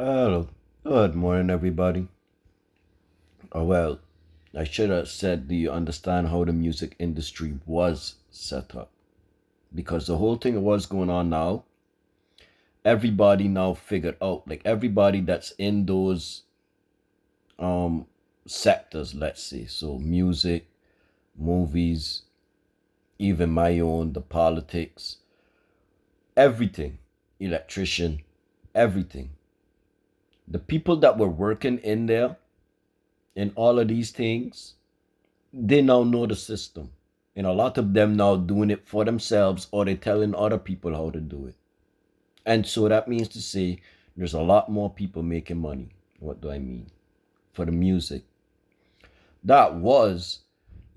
Hello. Good morning, everybody. Oh, well, I should have said, do you understand how the music industry was set up? Because the whole thing was going on now, everybody now figured out, like everybody that's in those um sectors, let's say, so music, movies, even my own, the politics, everything, electrician, everything. The people that were working in there in all of these things, they now know the system. And a lot of them now doing it for themselves or they're telling other people how to do it. And so that means to say there's a lot more people making money. What do I mean? For the music. That was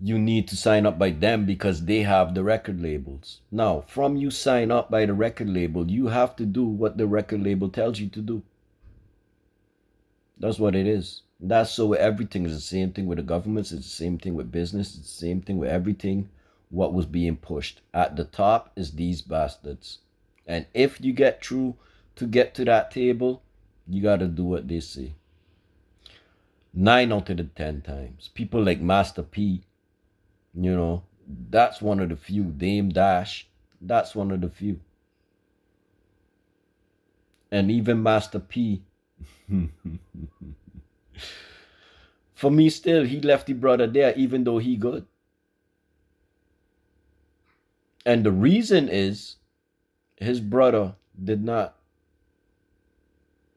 you need to sign up by them because they have the record labels. Now, from you sign up by the record label, you have to do what the record label tells you to do. That's what it is. That's so with everything. It's the same thing with the governments. It's the same thing with business. It's the same thing with everything. What was being pushed at the top is these bastards. And if you get through to get to that table, you got to do what they say. 9 out of the 10 times. People like Master P, that's one of the few. Dame Dash, that's one of the few. And even Master P, for me still, he left the brother there even though he good. And the reason is his brother did not.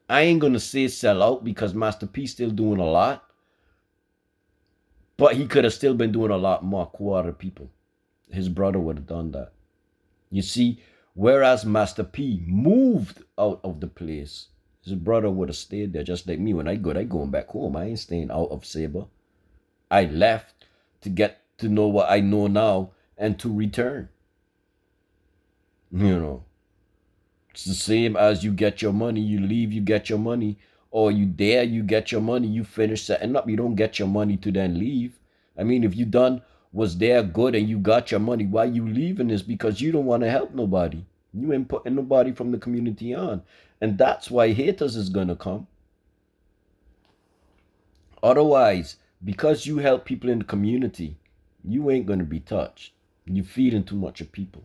I ain't gonna say sell out because Master P still doing a lot, but he could have still been doing a lot more. Quarter people, his brother would have done that. You see, whereas Master P moved out of the place, his brother would have stayed there. Just like me, when I going back home. I ain't staying out of Sabre. I left to get to know what I know now and to return. You know, it's the same as you get your money, you leave, you get your money, or you there, you get your money, you finish setting up, you don't get your money to then leave. I mean, if you done was there good and you got your money, why you leaving is because you don't want to help nobody. You ain't putting nobody from the community on. And that's why haters is gonna come. Otherwise, because you help people in the community, you ain't gonna be touched. You feeding too much of people.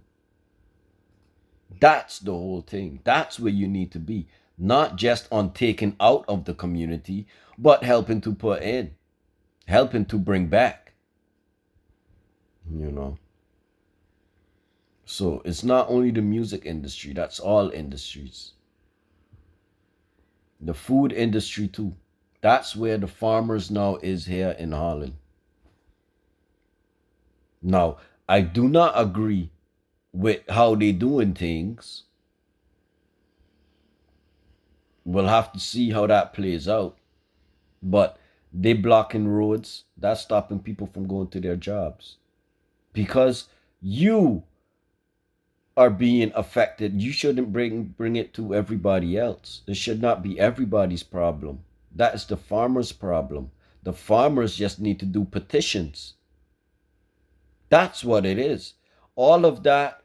That's the whole thing. That's where you need to be. Not just on taking out of the community, but helping to put in, helping to bring back, you know. So it's not only the music industry, that's all industries. The food industry too. That's where the farmers now is here in Holland. Now, I do not agree with how they doing things. We'll have to see how that plays out. But they blocking roads. That's stopping people from going to their jobs. Because you are being affected. You shouldn't bring it to everybody else. It should not be everybody's problem. That is the farmer's problem. The farmers just need to do petitions. That's what it is. All of that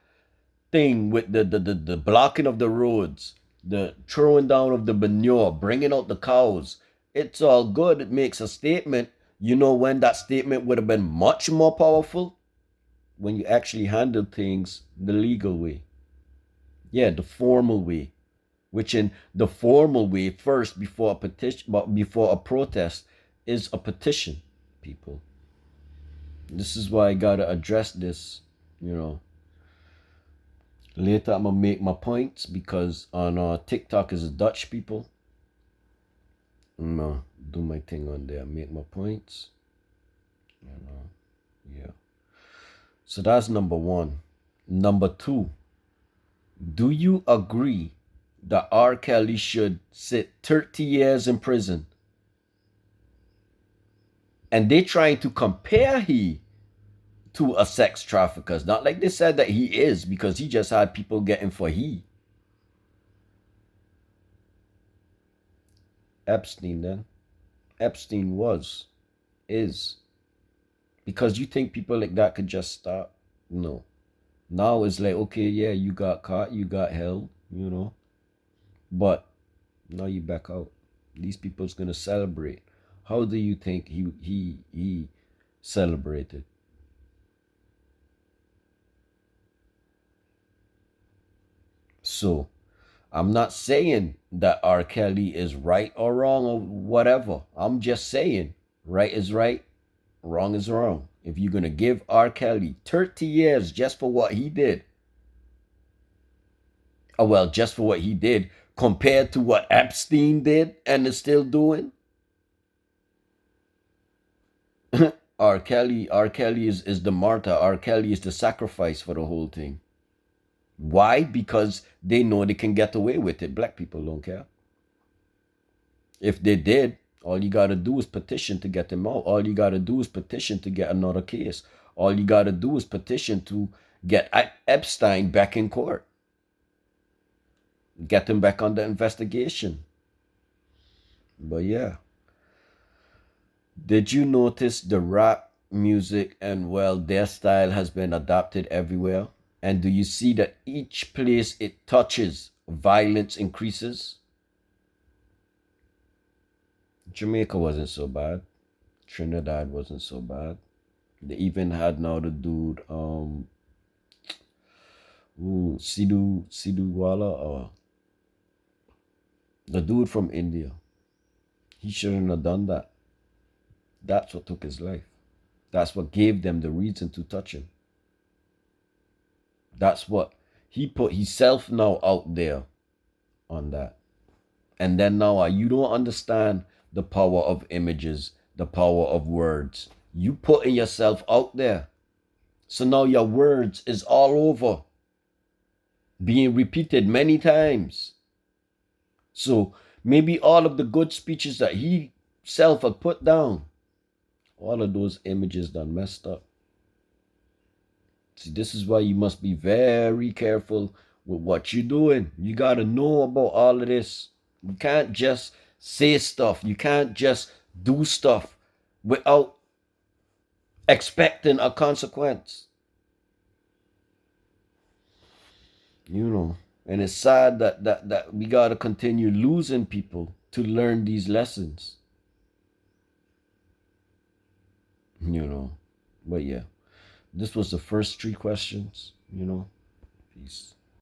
thing with the blocking of the roads, the throwing down of the manure, bringing out the cows, it's all good. It makes a statement. You know when that statement would have been much more powerful? When you actually handle things the legal way. Yeah, the formal way. Which in the formal way, first before a petition, but before a protest, is a petition, people. This is why I gotta address this, you know. Later I'm gonna make my points because on TikTok is a Dutch people. I'm gonna do my thing on there, make my points. You know, yeah. So that's number one. Number two, do you agree that R.Kelly should sit 30 years in prison? And they trying to compare he to a sex trafficker. Not like they said that he is, because he just had people getting for he. Epstein then. Epstein was, is. Because you think people like that could just stop? No. Now it's like, okay, yeah, you got caught, you got held, you know. But Now you back out. These people's gonna celebrate. How do you think he celebrated? So I'm not saying that R. Kelly is right or wrong or whatever. I'm just saying right is right, wrong is wrong. If you're gonna give R. Kelly 30 years just for what he did, well, just for what he did compared to what Epstein did and is still doing, R. Kelly is the martyr. R. Kelly is the sacrifice for the whole thing. Why? Because they know they can get away with it. Black people don't care. If they did, all you gotta do is petition to get him out. All you gotta do is petition to get another case. All you gotta do is petition to get Epstein back in court. Get him back under investigation. But yeah. Did you notice the rap music and well, their style has been adopted everywhere? And do you see that each place it touches, violence increases? Jamaica wasn't so bad. Trinidad wasn't so bad. They even had now the dude, Sidhu Wala, or the dude from India. He shouldn't have done that. That's what took his life. That's what gave them the reason to touch him. That's what he put himself now out there on that. And then now you don't understand the power of images, the power of words. You putting yourself out there. So now your words is all over, being repeated many times. So maybe all of the good speeches that he self had put down, all of those images done messed up. See, this is why you must be very careful with what you're doing. You got to know about all of this. You can't just say stuff. You can't just do stuff without expecting a consequence. You know, and it's sad that we got to continue losing people to learn these lessons. You know, but yeah, this was the first three questions. Peace.